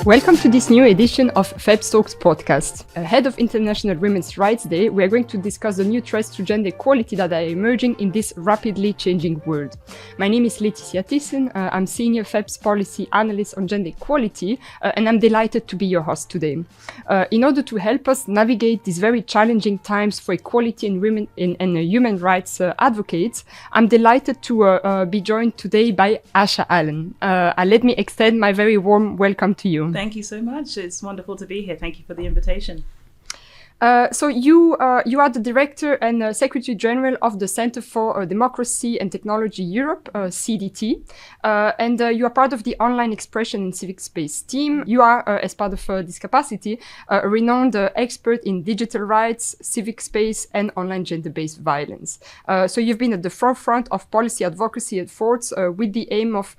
Welcome to this new edition of FEPS Talks podcast. Ahead of International Women's Rights Day, we are going to discuss the new threats to gender equality that are emerging in this rapidly changing world. My name is Laeticia Thissen. I'm Senior FEPS Policy Analyst on Gender Equality, and I'm delighted to be your host today. In order to help us navigate these very challenging times for equality and women and human rights advocates, I'm delighted to be joined today by Asha Allen. Let me extend my very warm welcome to you. Thank you so much. It's wonderful to be here. Thank you for the invitation. So you are the Director and Secretary General of the Center for Democracy and Technology Europe, CDT, and you are part of the Online Expression and Civic Space team. You are, as part of this capacity, a renowned expert in digital rights, civic space, and online gender-based violence. So you've been at the forefront of policy advocacy efforts with the aim of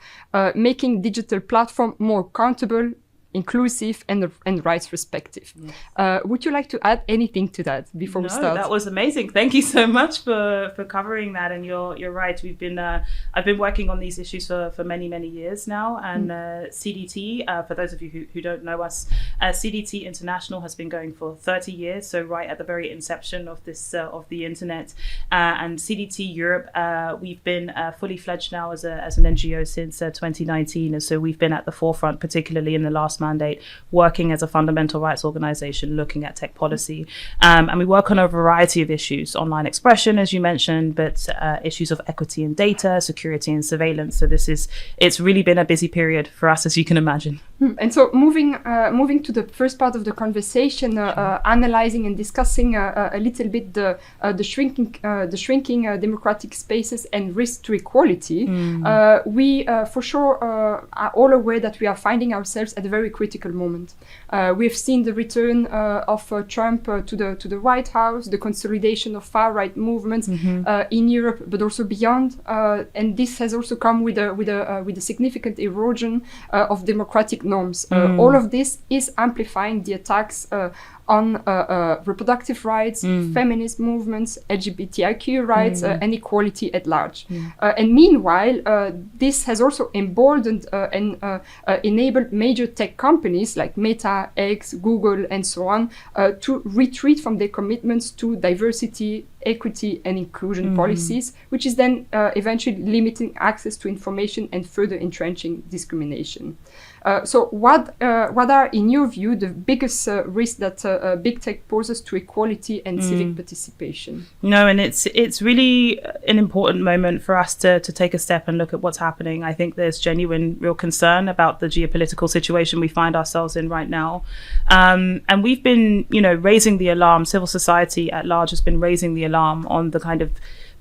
making digital platform more accountable, inclusive and rights respective. Yes. Would you like to add anything to that before we start? That was amazing. Thank you so much for covering that. And you're right. We've been I've been working on these issues for many years now. And CDT, for those of you who don't know us, CDT International has been going for 30 years. So right at the very inception of this of the internet, and CDT Europe, we've been fully fledged now as an NGO since 2019. And so we've been at the forefront, particularly in the last mandate, working as a fundamental rights organization looking at tech policy. And we work on a variety of issues, online expression, as you mentioned, but issues of equity and data, security and surveillance. So it's really been a busy period for us, as you can imagine. And so moving to the first part of the conversation, analyzing and discussing a little bit the shrinking democratic spaces and risk to equality, we for sure are all aware that we are finding ourselves at a very critical moment. We've seen the return of Trump to the White House, the consolidation of far-right movements in Europe, but also beyond. And this has also come with a significant erosion of democratic norms. All of this is amplifying the attacks on reproductive rights, feminist movements, LGBTQ rights, and equality at large. And meanwhile, this has also emboldened and enabled major tech companies like Meta, X, Google, and so on to retreat from their commitments to diversity, equity, and inclusion policies, which is then eventually limiting access to information and further entrenching discrimination. So what are, in your view, the biggest risks that big tech poses to equality and civic participation? No, and it's really an important moment for us to take a step and look at what's happening. I think there's genuine, real concern about the geopolitical situation we find ourselves in right now. And we've been, raising the alarm. Civil society at large has been raising the alarm on the kind of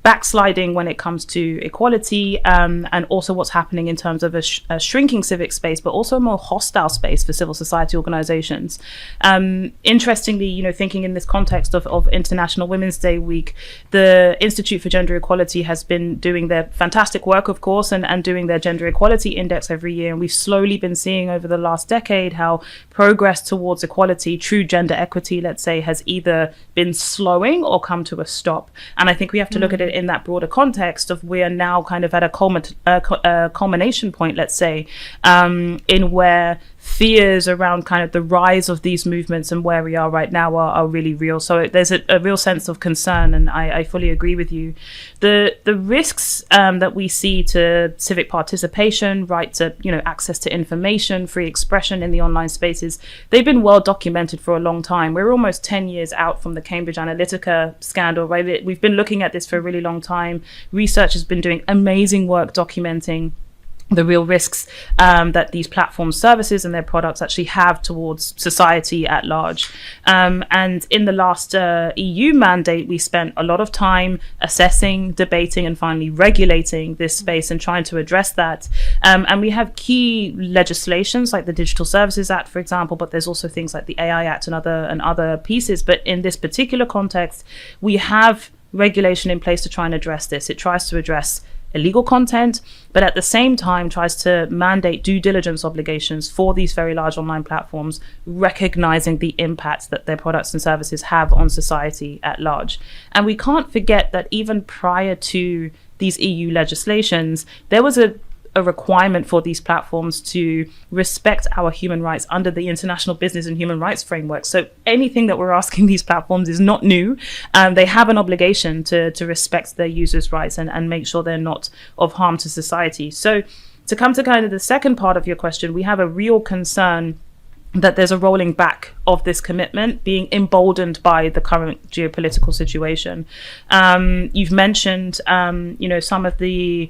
backsliding when it comes to equality, and also what's happening in terms of a shrinking civic space, but also a more hostile space for civil society organizations. Interestingly, thinking in this context of International Women's Day week, the Institute for Gender Equality has been doing their fantastic work, of course, and doing their gender equality index every year. And we've slowly been seeing over the last decade how progress towards equality, true gender equity, let's say, has either been slowing or come to a stop. And I think we have to look at it in that broader context of we are now kind of at a culmination point, let's say, in where fears around kind of the rise of these movements and where we are right now are really real. So there's a real sense of concern, and I fully agree with you. The risks that we see to civic participation, right to access to information, free expression in the online spaces, they've been well documented for a long time. We're almost 10 years out from the Cambridge Analytica scandal, right? We've been looking at this for a really long time. Research has been doing amazing work documenting the real risks that these platform services and their products actually have towards society at large. And in the last EU mandate, we spent a lot of time assessing, debating, and finally regulating this space and trying to address that. And we have key legislations like the Digital Services Act, for example, but there's also things like the AI Act and other pieces. But in this particular context, we have regulation in place to try and address this. It tries to address illegal content, but at the same time tries to mandate due diligence obligations for these very large online platforms, recognizing the impact that their products and services have on society at large. And we can't forget that even prior to these EU legislations, there was a a requirement for these platforms to respect our human rights under the International Business and Human Rights Framework. So anything that we're asking these platforms is not new. They have an obligation to respect their users' rights and make sure they're not of harm to society. So to come to kind of the second part of your question, we have a real concern that there's a rolling back of this commitment being emboldened by the current geopolitical situation. You've mentioned, some of the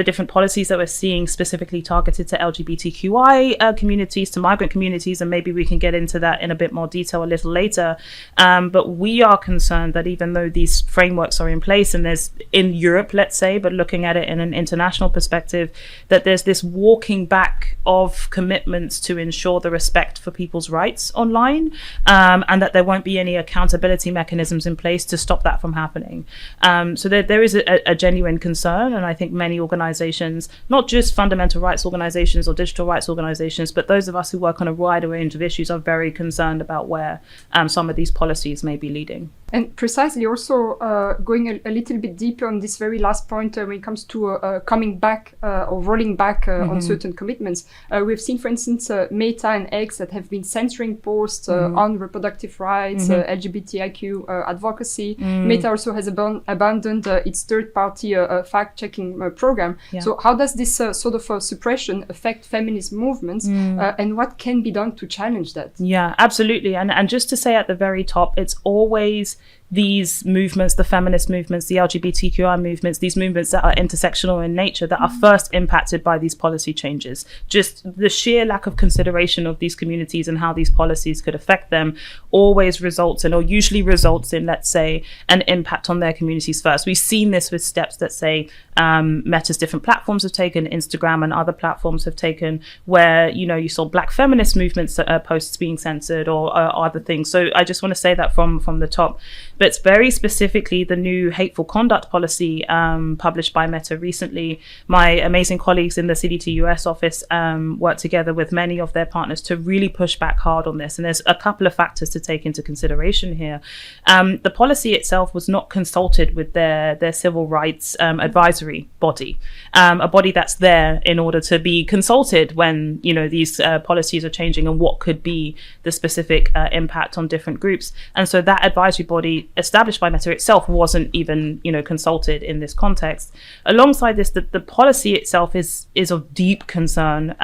different policies that we're seeing specifically targeted to LGBTQI communities, to migrant communities, and maybe we can get into that in a bit more detail a little later. But we are concerned that even though these frameworks are in place, and there's in Europe, let's say, but looking at it in an international perspective, that there's this walking back of commitments to ensure the respect for people's rights online, and that there won't be any accountability mechanisms in place to stop that from happening. So there is a genuine concern, and I think many organizations, not just fundamental rights organizations or digital rights organizations, but those of us who work on a wider range of issues are very concerned about where some of these policies may be leading. And precisely also going a little bit deeper on this very last point when it comes to coming back or rolling back on certain commitments. We've seen, for instance, Meta and X that have been censoring posts on reproductive rights, LGBTQ advocacy. Meta also has abandoned its third-party fact-checking program. Yeah. So how does this sort of suppression affect feminist movements and what can be done to challenge that? Yeah, absolutely. And just to say at the very top, it's always these movements, the feminist movements, the LGBTQI movements, these movements that are intersectional in nature, that are first impacted by these policy changes. Just the sheer lack of consideration of these communities and how these policies could affect them always results in, or usually results in, let's say, an impact on their communities first. We've seen this with steps that say Meta's different platforms have taken, Instagram and other platforms have taken, where, you saw Black feminist movements posts being censored or other things. So I just want to say that from the top. But it's very specifically the new hateful conduct policy published by Meta recently. My amazing colleagues in the CDT US office worked together with many of their partners to really push back hard on this. And there's a couple of factors to take into consideration here. The policy itself was not consulted with their civil rights advisory body, a body that's there in order to be consulted when, these policies are changing and what could be the specific impact on different groups. And so that advisory body established by Meta itself wasn't even, consulted in this context. Alongside this, the policy itself is of deep concern,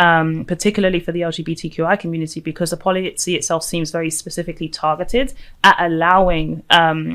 particularly for the LGBTQI community, because the policy itself seems very specifically targeted at allowing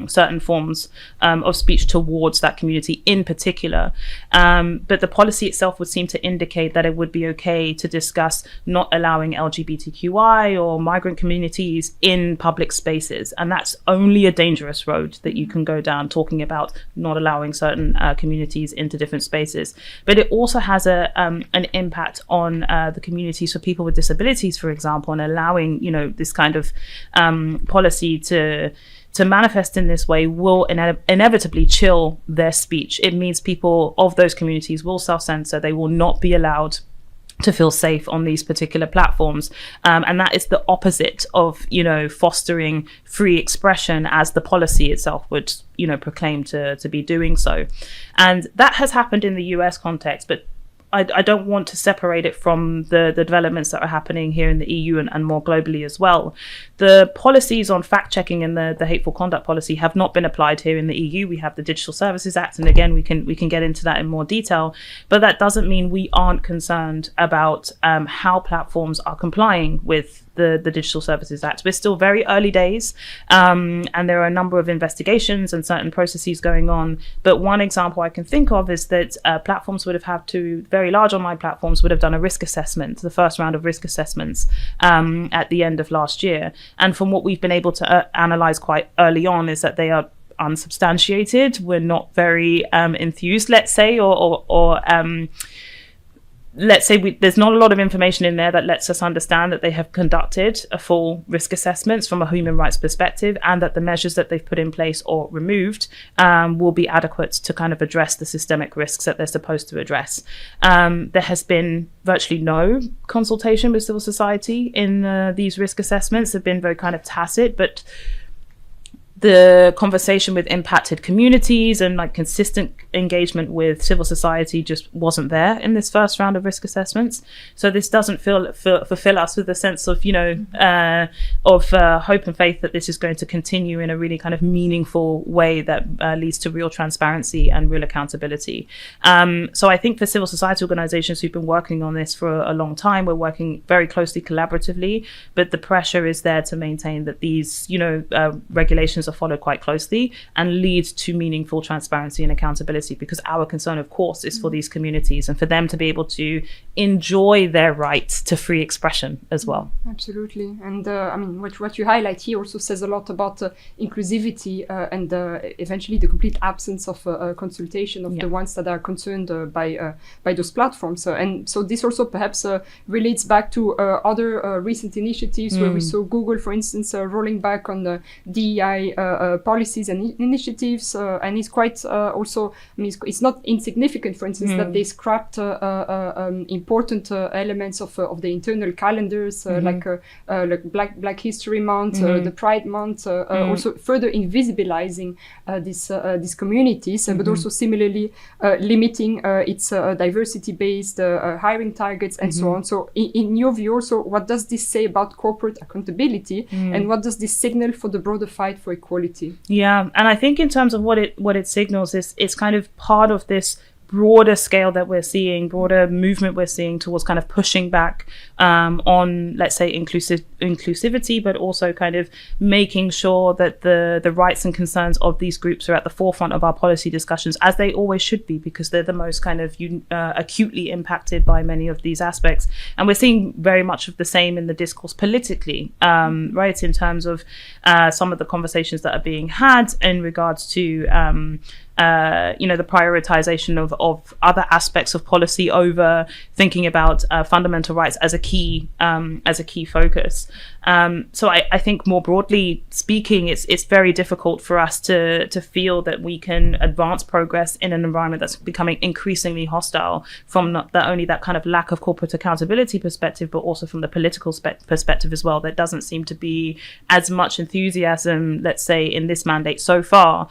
certain forms of speech towards that community in particular. But the policy itself would seem to indicate that it would be okay to discuss not allowing LGBTQI or migrant communities in public spaces. And that's only a dangerous road that you can go down, talking about not allowing certain communities into different spaces. But it also has an impact on the communities for people with disabilities, for example, and allowing, this kind of policy to manifest in this way will inevitably chill their speech. It means people of those communities will self-censor. They will not be allowed to feel safe on these particular platforms. And that is the opposite of, fostering free expression as the policy itself would, proclaim to be doing so. And that has happened in the US context, but I don't want to separate it from the developments that are happening here in the EU and more globally as well. The policies on fact-checking and the hateful conduct policy have not been applied here in the EU. We have the Digital Services Act, and again, we can get into that in more detail. But that doesn't mean we aren't concerned about how platforms are complying with the Digital Services Act. We're still very early days, and there are a number of investigations and certain processes going on. But one example I can think of is that platforms would have had to, very large online platforms would have done a risk assessment, the first round of risk assessments at the end of last year. And from what we've been able to analyze quite early on is that they are unsubstantiated. We're not very enthused, let's say, or let's say there's not a lot of information in there that lets us understand that they have conducted a full risk assessments from a human rights perspective, and that the measures that they've put in place or removed will be adequate to kind of address the systemic risks that they're supposed to address. There has been virtually no consultation with civil society in these risk assessments. They've been very kind of tacit, but the conversation with impacted communities and like consistent engagement with civil society just wasn't there in this first round of risk assessments. So this doesn't fulfill us with a sense of, hope and faith that this is going to continue in a really kind of meaningful way that leads to real transparency and real accountability. So I think for civil society organizations who've been working on this for a long time, we're working very closely collaboratively, but the pressure is there to maintain that these, regulations are followed quite closely and lead to meaningful transparency and accountability, because our concern, of course, is for these communities and for them to be able to enjoy their right to free expression as well. Absolutely. And what you highlight here also says a lot about inclusivity and eventually the complete absence of consultation of the ones that are concerned by those platforms. And so this also perhaps relates back to other recent initiatives where we saw Google, for instance, rolling back on the DEI policies and initiatives, and it's quite also, it's not insignificant, for instance, that they scrapped important elements of the internal calendars, like Black History Month, the Pride Month, also further invisibilizing these communities, but also similarly limiting its diversity-based hiring targets and so on. So in your view also, what does this say about corporate accountability, and what does this signal for the broader fight for equality? Yeah, and I think in terms of what it signals is it's kind of part of this broader scale that we're seeing, broader movement we're seeing towards kind of pushing back on, let's say, inclusivity, but also kind of making sure that the rights and concerns of these groups are at the forefront of our policy discussions, as they always should be, because they're the most kind of acutely impacted by many of these aspects. And we're seeing very much of the same in the discourse politically, right, in terms of some of the conversations that are being had in regards to the prioritization of other aspects of policy over thinking about fundamental rights as a key focus. So I think more broadly speaking, it's very difficult for us to feel that we can advance progress in an environment that's becoming increasingly hostile from not only that kind of lack of corporate accountability perspective, but also from the political perspective as well. There doesn't seem to be as much enthusiasm, let's say, in this mandate so far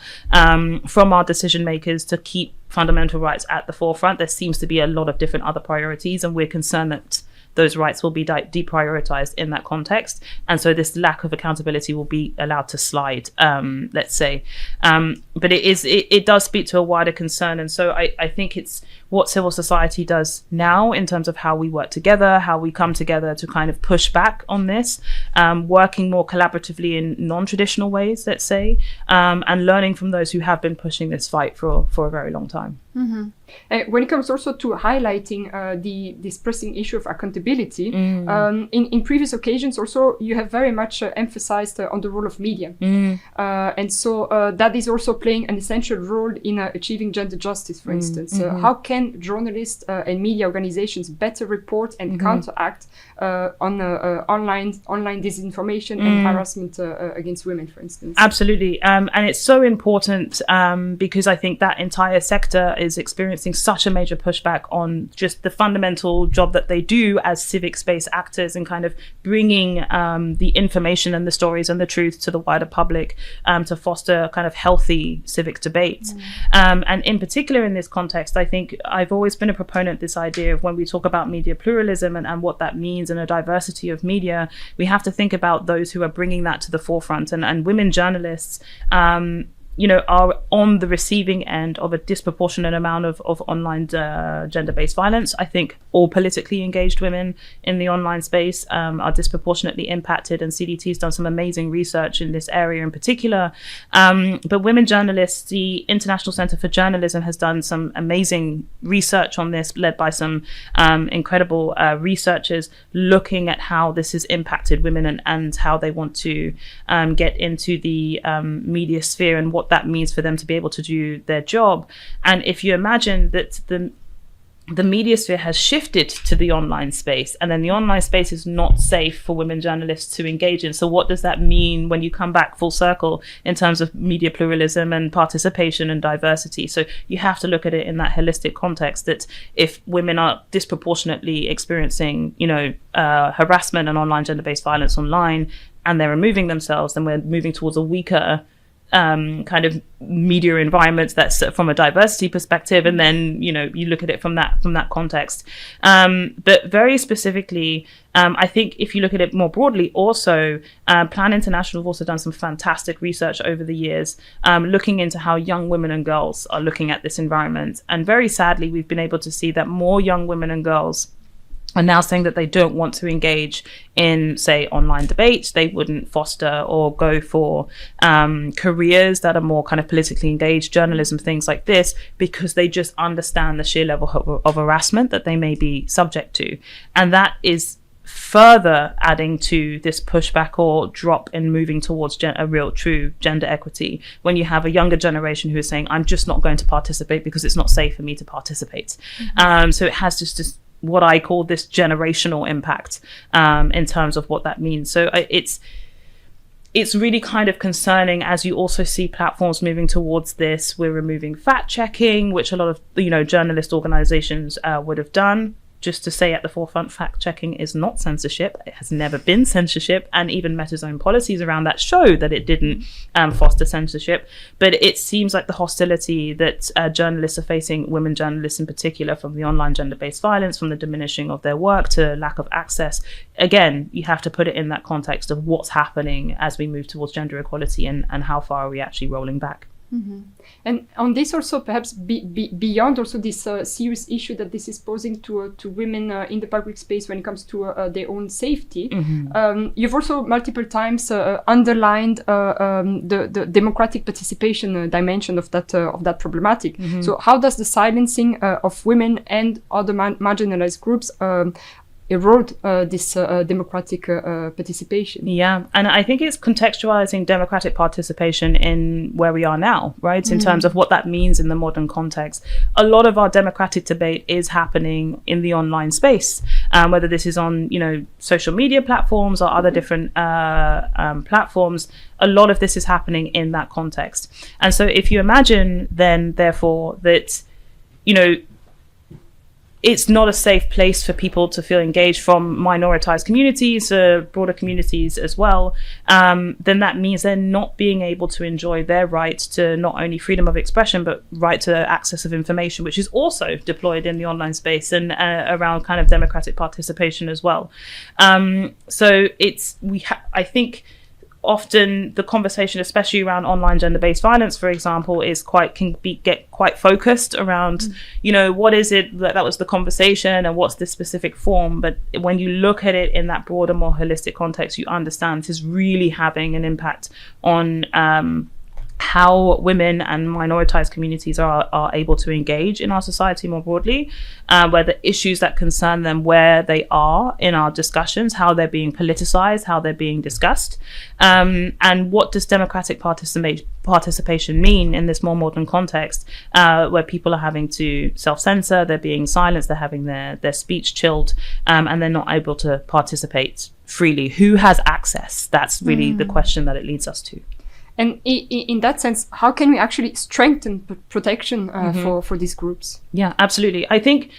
from our decision makers to keep fundamental rights at the forefront. There seems to be a lot of different other priorities, and we're concerned that those rights will be deprioritized in that context. And so this lack of accountability will be allowed to slide, let's say. But it does speak to a wider concern. And so I think it's what civil society does now in terms of how we work together, how we come together to kind of push back on this, working more collaboratively in non-traditional ways, let's say, and learning from those who have been pushing this fight for a very long time. When it comes also to highlighting this pressing issue of accountability, in previous occasions also you have very much emphasized on the role of media. And so that is also playing an essential role in achieving gender justice, for instance. How can journalists and media organizations better report and counteract on online disinformation and harassment against women, for instance? Absolutely. And it's so important because I think that entire sector is experiencing such a major pushback on just the fundamental job that they do as civic space actors and kind of bringing the information and the stories and the truth to the wider public to foster kind of healthy civic debate. And in particular in this context, I think I've always been a proponent of this idea of when we talk about media pluralism and what that means and a diversity of media, we have to think about those who are bringing that to the forefront. And women journalists are on the receiving end of a disproportionate amount of online gender-based violence. I think all politically engaged women in the online space are disproportionately impacted, and CDT has done some amazing research in this area in particular. But women journalists, the International Center for Journalism has done some amazing research on this, led by some incredible researchers looking at how this has impacted women and how they want to get into the media sphere and what that means for them to be able to do their job. And if you imagine that the media sphere has shifted to the online space, and then the online space is not safe for women journalists to engage in. So what does that mean when you come back full circle in terms of media pluralism and participation and diversity? So you have to look at it in that holistic context, that if women are disproportionately experiencing, harassment and online gender-based violence online, and they're removing themselves, then we're moving towards a weaker kind of media environments that's from a diversity perspective, and then you look at it from that context. But very specifically, I think if you look at it more broadly, also Plan International have also done some fantastic research over the years, looking into how young women and girls are looking at this environment. And very sadly, we've been able to see that more young women and girls are now saying that they don't want to engage in, say, online debates. They wouldn't foster or go for careers that are more kind of politically engaged, journalism, things like this, because they just understand the sheer level of harassment that they may be subject to. And that is further adding to this pushback or drop in moving towards a real true gender equity, when you have a younger generation who is saying, I'm just not going to participate because it's not safe for me to participate. So it has just what I call this generational impact in terms of what that means. So it's really kind of concerning as you also see platforms moving towards this. We're removing fact checking, which a lot of journalist organizations would have done. Just to say at the forefront, fact checking is not censorship. It has never been censorship, and even Meta's own policies around that show that it didn't foster censorship. But it seems like the hostility that journalists are facing, women journalists in particular, from the online gender-based violence, from the diminishing of their work to lack of access. Again, you have to put it in that context of what's happening as we move towards gender equality, and how far are we actually rolling back. And on this also, perhaps beyond also this serious issue that this is posing to women in the public space when it comes to their own safety, you've also multiple times underlined the democratic participation dimension of that problematic. So how does the silencing of women and other marginalized groups erode this democratic participation? Yeah, and I think it's contextualizing democratic participation in where we are now, right? In terms of what that means in the modern context. A lot of our democratic debate is happening in the online space, whether this is on, social media platforms or other different platforms. A lot of this is happening in that context. And so if you imagine then, therefore, that, it's not a safe place for people to feel engaged from minoritized communities, broader communities as well, then that means they're not being able to enjoy their right to not only freedom of expression, but right to access of information, which is also deployed in the online space and around kind of democratic participation as well. So I think often the conversation, especially around online gender-based violence, for example, get quite focused around, what is it that was the conversation and what's this specific form. But when you look at it in that broader, more holistic context, you understand this is really having an impact on how women and minoritized communities are able to engage in our society more broadly, where the issues that concern them, where they are in our discussions, how they're being politicized, how they're being discussed, and what does democratic participation mean in this more modern context, where people are having to self-censor, they're being silenced, they're having their speech chilled, and they're not able to participate freely. Who has access? That's really the question that it leads us to. And in that sense, how can we actually strengthen protection for these groups? Yeah, absolutely. I think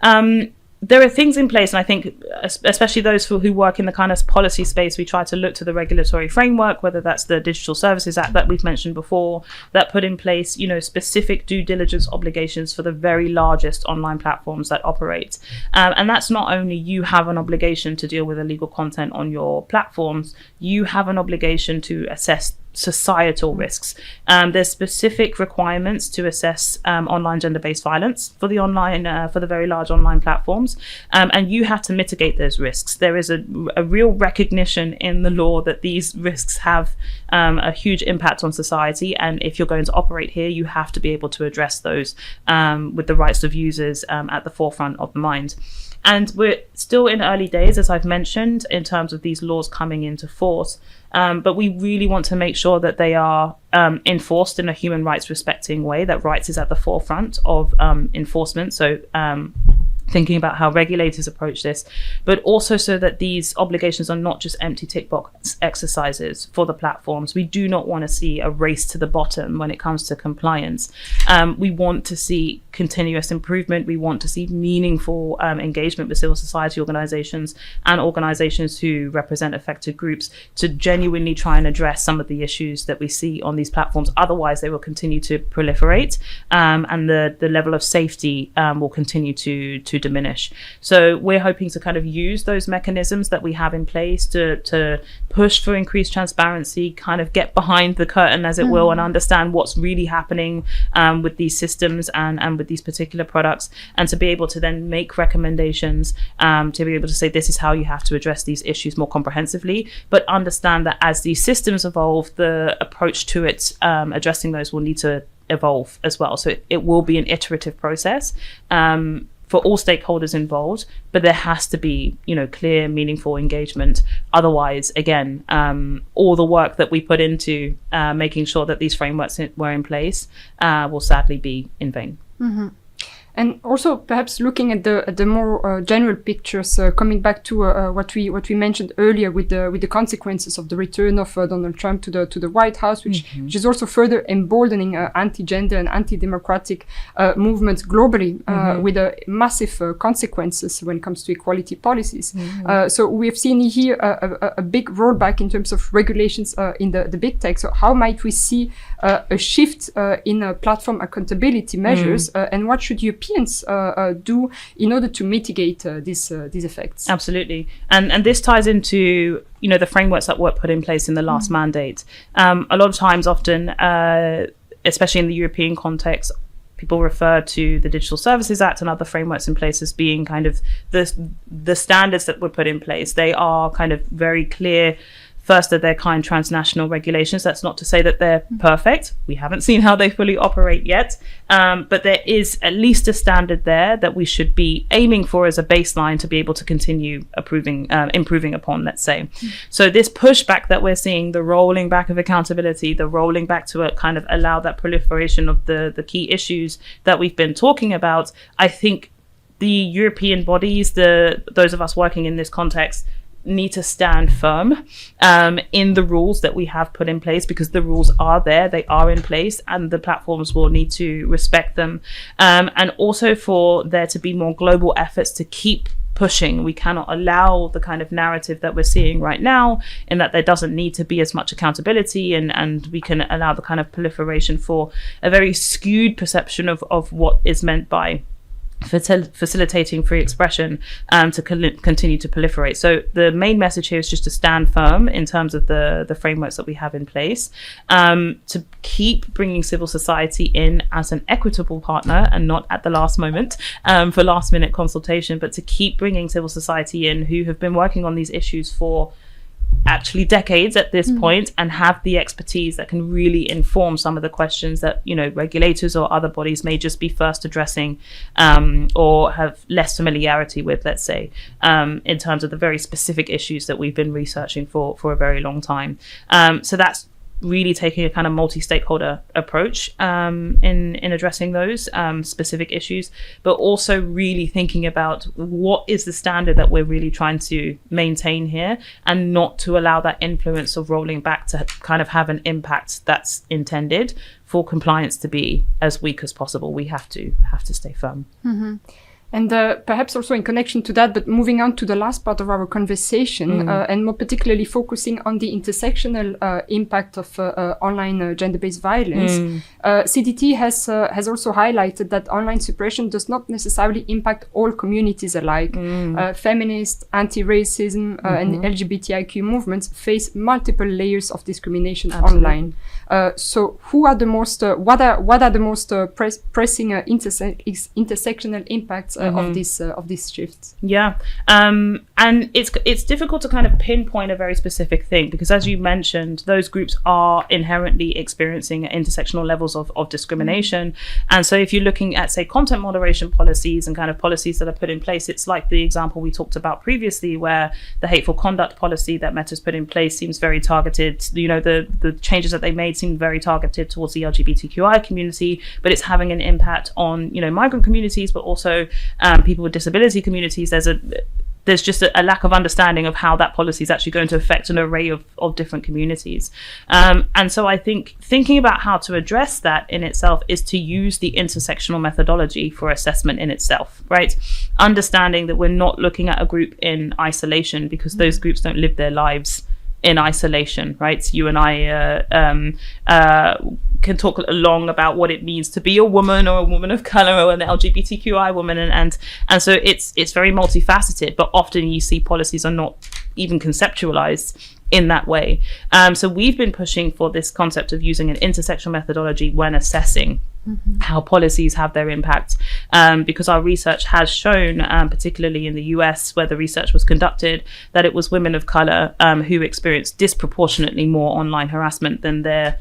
there are things in place, and I think especially those who work in the kind of policy space, we try to look to the regulatory framework, whether that's the Digital Services Act that we've mentioned before, that put in place, specific due diligence obligations for the very largest online platforms that operate. And that's not only you have an obligation to deal with illegal content on your platforms, you have an obligation to assess societal risks. There's specific requirements to assess online gender-based violence for the very large online platforms, and you have to mitigate those risks. There is a real recognition in the law that these risks have a huge impact on society, and if you're going to operate here, you have to be able to address those with the rights of users at the forefront of the mind. And we're still in early days, as I've mentioned, in terms of these laws coming into force. But we really want to make sure that they are enforced in a human rights respecting way, that rights is at the forefront of enforcement. So thinking about how regulators approach this, but also so that these obligations are not just empty tick box exercises for the platforms. We do not want to see a race to the bottom when it comes to compliance. We want to see continuous improvement. We want to see meaningful engagement with civil society organizations and organizations who represent affected groups to genuinely try and address some of the issues that we see on these platforms. Otherwise, they will continue to proliferate, and the level of safety will continue to diminish. So we're hoping to kind of use those mechanisms that we have in place to push for increased transparency, kind of get behind the curtain, as it will, and understand what's really happening with these systems and with these particular products, and to be able to then make recommendations, to be able to say this is how you have to address these issues more comprehensively, but understand that as these systems evolve, the approach to it, addressing those, will need to evolve as well. So it will be an iterative process for all stakeholders involved, but there has to be, clear, meaningful engagement. Otherwise, again, all the work that we put into making sure that these frameworks were in place will sadly be in vain. Mm-hmm. And also, perhaps looking at the more general pictures, coming back to what we mentioned earlier with the consequences of the return of Donald Trump to the White House, which is also further emboldening anti-gender and anti-democratic movements globally, with massive consequences when it comes to equality policies. So we have seen here a big rollback in terms of regulations in the big tech. So how might we see a shift in platform accountability measures, and what should Europeans do in order to mitigate these effects? Absolutely, and this ties into the frameworks that were put in place in the last mandate. A lot of times, often, especially in the European context, people refer to the Digital Services Act and other frameworks in place as being kind of the standards that were put in place. They are kind of very clear, first of their kind transnational regulations. That's not to say that they're perfect. We haven't seen how they fully operate yet. But there is at least a standard there that we should be aiming for as a baseline to be able to continue improving upon, let's say. So this pushback that we're seeing, the rolling back of accountability, the rolling back to kind of allow that proliferation of the key issues that we've been talking about, I think the European bodies, those of us working in this context, need to stand firm in the rules that we have put in place, because the rules are there, they are in place, and the platforms will need to respect them. And also for there to be more global efforts to keep pushing. We cannot allow the kind of narrative that we're seeing right now, in that there doesn't need to be as much accountability, and we can allow the kind of proliferation for a very skewed perception of what is meant by facilitating free expression to continue to proliferate. So the main message here is just to stand firm in terms of the frameworks that we have in place, to keep bringing civil society in as an equitable partner and not at the last moment for last minute consultation, but to keep bringing civil society in who have been working on these issues for actually decades at this point, and have the expertise that can really inform some of the questions that regulators or other bodies may just be first addressing, or have less familiarity with, let's say, in terms of the very specific issues that we've been researching for a very long time. So that's really taking a kind of multi-stakeholder approach in addressing those specific issues, but also really thinking about what is the standard that we're really trying to maintain here, and not to allow that influence of rolling back to kind of have an impact that's intended for compliance to be as weak as possible. We have to stay firm. And perhaps also in connection to that, but moving on to the last part of our conversation, and more particularly focusing on the intersectional impact of online gender-based violence, CDT has also highlighted that online suppression does not necessarily impact all communities alike. Feminist, anti-racism, and LGBTQ movements face multiple layers of discrimination online. So, who are the most? What are the most pressing intersectional impacts of these shifts? Yeah, and it's difficult to kind of pinpoint a very specific thing, because as you mentioned, those groups are inherently experiencing intersectional levels of discrimination. And so if you're looking at, say, content moderation policies and kind of policies that are put in place, it's like the example we talked about previously, where the hateful conduct policy that Meta's put in place seems very targeted. The changes that they made seem very targeted towards the LGBTQI community, but it's having an impact on migrant communities, but also people with disability communities. There's there's just a lack of understanding of how that policy is actually going to affect an array of different communities. And so I think thinking about how to address that in itself is to use the intersectional methodology for assessment in itself, right? Understanding that we're not looking at a group in isolation, because those groups don't live their lives in isolation, right? You and I can talk along about what it means to be a woman or a woman of color or an LGBTQI woman, and so it's very multifaceted, but often you see policies are not even conceptualized in that way. So we've been pushing for this concept of using an intersectional methodology when assessing how policies have their impact, because our research has shown, particularly in the US where the research was conducted, that it was women of color who experienced disproportionately more online harassment than their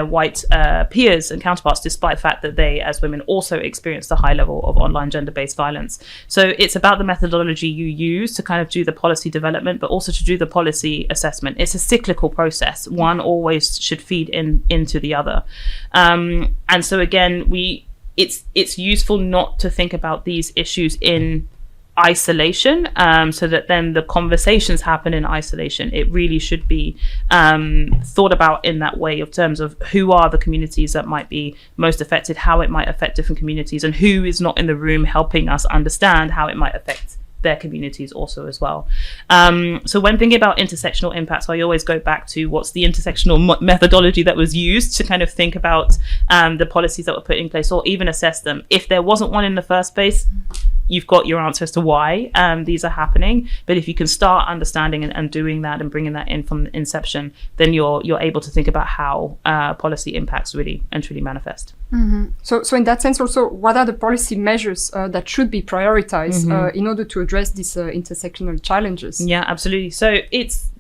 white peers and counterparts, despite the fact that they, as women, also experienced a high level of online gender-based violence. So it's about the methodology you use to kind of do the policy development, but also to do the policy assessment. It's a cyclical process. One always should feed into the other. And so again, it's useful not to think about these issues in isolation, so that then the conversations happen in isolation. It really should be thought about in that way, of terms of who are the communities that might be most affected, how it might affect different communities, and who is not in the room helping us understand how it might affect their communities also as well. So when thinking about intersectional impacts, I always go back to what's the intersectional methodology that was used to kind of think about the policies that were put in place, or even assess them. If there wasn't one in the first place, you've got your answer as to why these are happening. But if you can start understanding and doing that and bringing that in from inception, then you're able to think about how policy impacts really and truly manifest. So in that sense also, what are the policy measures that should be prioritized in order to address these intersectional challenges? Yeah, absolutely. So it's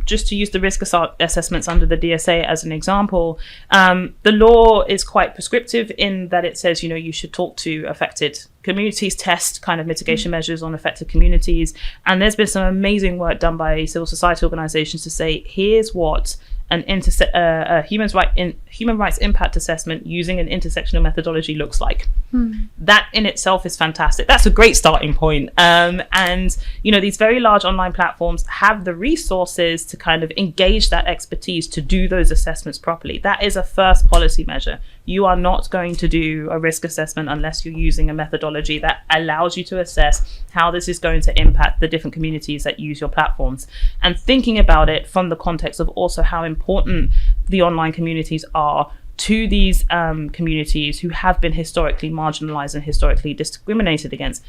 just to use the risk assessments under the DSA as an example, the law is quite prescriptive in that it says, you should talk to affected communities, test kind of mitigation measures on affected communities. And there's been some amazing work done by civil society organizations to say, here's what an human rights impact assessment using an intersectional methodology looks like. That in itself is fantastic. That's a great starting point. And these very large online platforms have the resources to kind of engage that expertise to do those assessments properly. That is a first policy measure. You are not going to do a risk assessment unless you're using a methodology that allows you to assess how this is going to impact the different communities that use your platforms, and thinking about it from the context of also how important the online communities are to these communities who have been historically marginalized and historically discriminated against.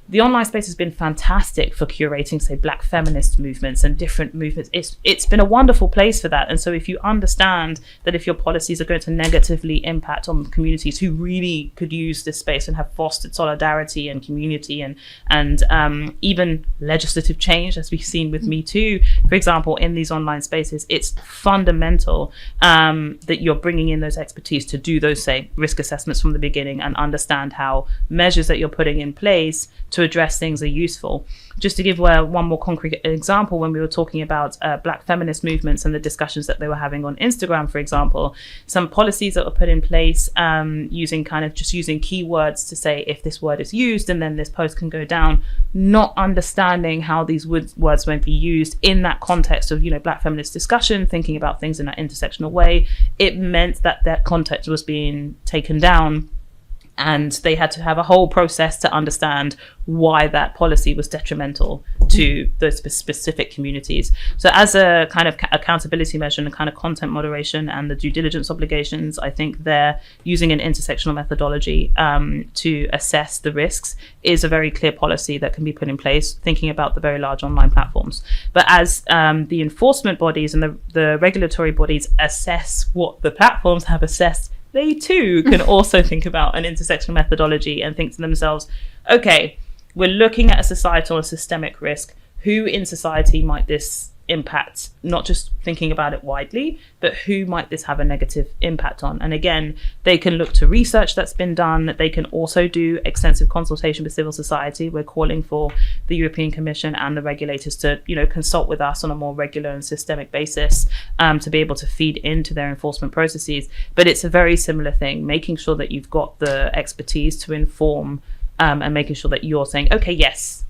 The online space has been fantastic for curating, say, Black feminist movements and different movements. It's been a wonderful place for that. And so if you understand that if your policies are going to negatively impact on communities who really could use this space and have fostered solidarity and community and even legislative change, as we've seen with Me Too, for example, in these online spaces, it's fundamental that you're bringing in those expertise to do those, say, risk assessments from the beginning and understand how measures that you're putting in place to address things are useful. Just to give one more concrete example, when we were talking about Black feminist movements and the discussions that they were having on Instagram, for example, some policies that were put in place using keywords to say if this word is used and then this post can go down, not understanding how these words won't be used in that context of Black feminist discussion, thinking about things in that intersectional way. It meant that context was being taken down, and they had to have a whole process to understand why that policy was detrimental to those specific communities. So as a kind of accountability measure and a kind of content moderation and the due diligence obligations, I think they're using an intersectional methodology to assess the risks is a very clear policy that can be put in place, thinking about the very large online platforms. But as the enforcement bodies and the regulatory bodies assess what the platforms have assessed, they too can also think about an intersectional methodology and think to themselves, okay, we're looking at a societal or systemic risk. Who in society might this impact? Not just thinking about it widely, but who might this have a negative impact on? And again, they can look to research that's been done. They can also do extensive consultation with civil society. We're calling for the European Commission and the regulators to, consult with us on a more regular and systemic basis to be able to feed into their enforcement processes. But it's a very similar thing, making sure that you've got the expertise to inform and making sure that you're saying, okay, yes,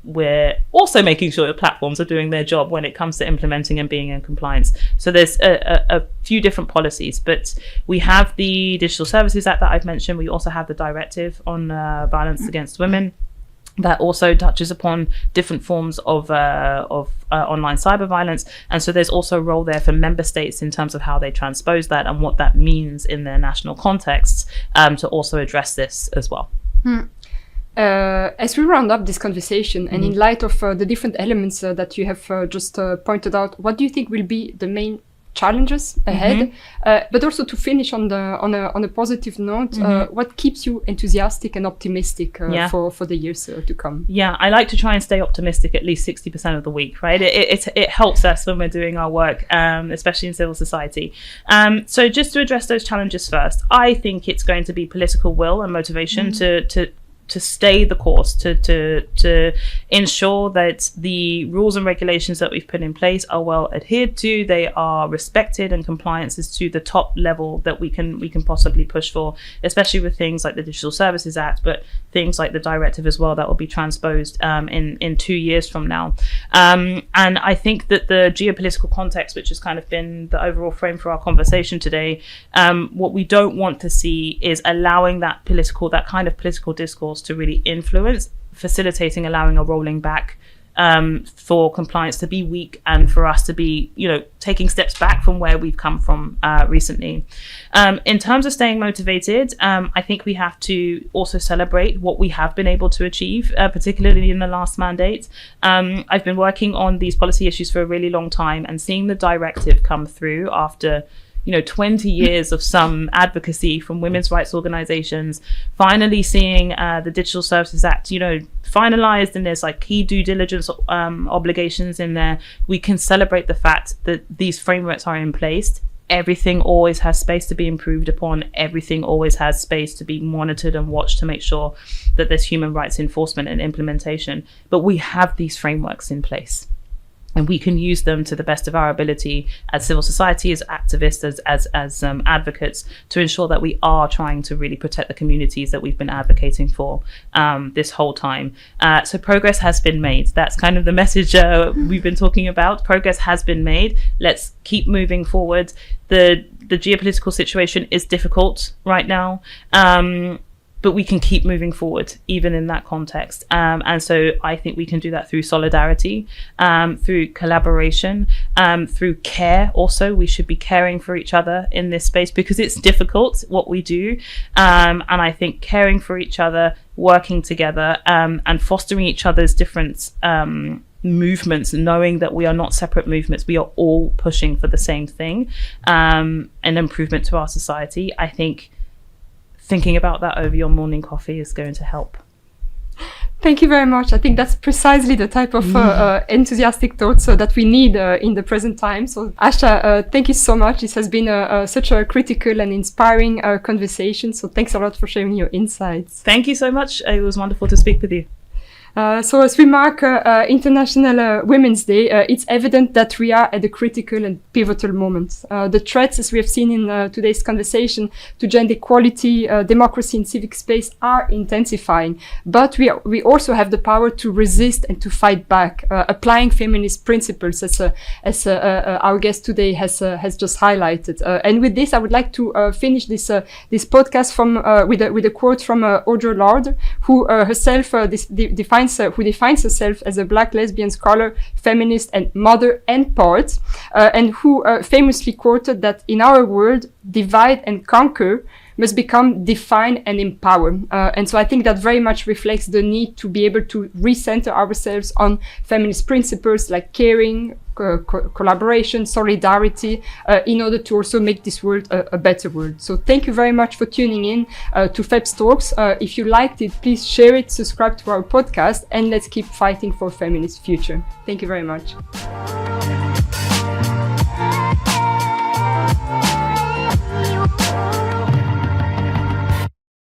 we're also making sure the platforms are doing their job when it comes to implementing and being in compliance. So there's a few different policies, but we have the Digital Services Act that I've mentioned. We also have the Directive on violence against women that also touches upon different forms of online cyber violence. And so there's also a role there for member states in terms of how they transpose that and what that means in their national contexts, to also address this as well. As we round up this conversation, and in light of the different elements that you have just pointed out, what do you think will be the main challenges ahead? But also to finish on a positive note, what keeps you enthusiastic and optimistic for the years to come? Yeah, I like to try and stay optimistic at least 60% of the week, right? It helps us when we're doing our work, especially in civil society. So just to address those challenges first, I think it's going to be political will and motivation to stay the course, to ensure that the rules and regulations that we've put in place are well adhered to, they are respected, and compliance is to the top level that we can possibly push for, especially with things like the Digital Services Act, but things like the Directive as well that will be transposed in 2 years from now. And I think that the geopolitical context, which has kind of been the overall frame for our conversation today, what we don't want to see is allowing that kind of political discourse to really influence, facilitating, allowing a rolling back for compliance to be weak, and for us to be, taking steps back from where we've come from recently. In terms of staying motivated, I think we have to also celebrate what we have been able to achieve, particularly in the last mandate. I've been working on these policy issues for a really long time, and seeing the Directive come through after 20 years of some advocacy from women's rights organizations, finally seeing the Digital Services Act, finalized, and there's like key due diligence obligations in there. We can celebrate the fact that these frameworks are in place. Everything always has space to be improved upon. Everything always has space to be monitored and watched to make sure that there's human rights enforcement and implementation. But we have these frameworks in place, and we can use them to the best of our ability as civil society, as activists, as advocates, to ensure that we are trying to really protect the communities that we've been advocating for this whole time. So progress has been made. That's kind of the message we've been talking about. Progress has been made. Let's keep moving forward. The geopolitical situation is difficult right now. But we can keep moving forward, even in that context. And so I think we can do that through solidarity, through collaboration, through care. Also, we should be caring for each other in this space, because it's difficult what we do. And I think caring for each other, working together, and fostering each other's different movements, knowing that we are not separate movements, we are all pushing for the same thing, an improvement to our society. I think thinking about that over your morning coffee is going to help. Thank you very much. I think that's precisely the type of enthusiastic thoughts that we need in the present time. So Asha, thank you so much. This has been such a critical and inspiring conversation. So thanks a lot for sharing your insights. Thank you so much. It was wonderful to speak with you. So as we mark International Women's Day, it's evident that we are at a critical and pivotal moment. The threats, as we have seen in today's conversation, to gender equality, democracy and civic space are intensifying. But we also have the power to resist and to fight back, applying feminist principles, as our guest today has just highlighted. And with this, I would like to finish this podcast with a quote from Audre Lorde, who herself who defines herself as a Black lesbian scholar, feminist, and mother and poet, and who famously quoted that in our world, divide and conquer must become define and empower. And so I think that very much reflects the need to be able to recenter ourselves on feminist principles like caring, collaboration, solidarity, in order to also make this world a better world. So thank you very much for tuning in to FEPS Talks. If you liked it, please share it, subscribe to our podcast, and let's keep fighting for a feminist future. Thank you very much.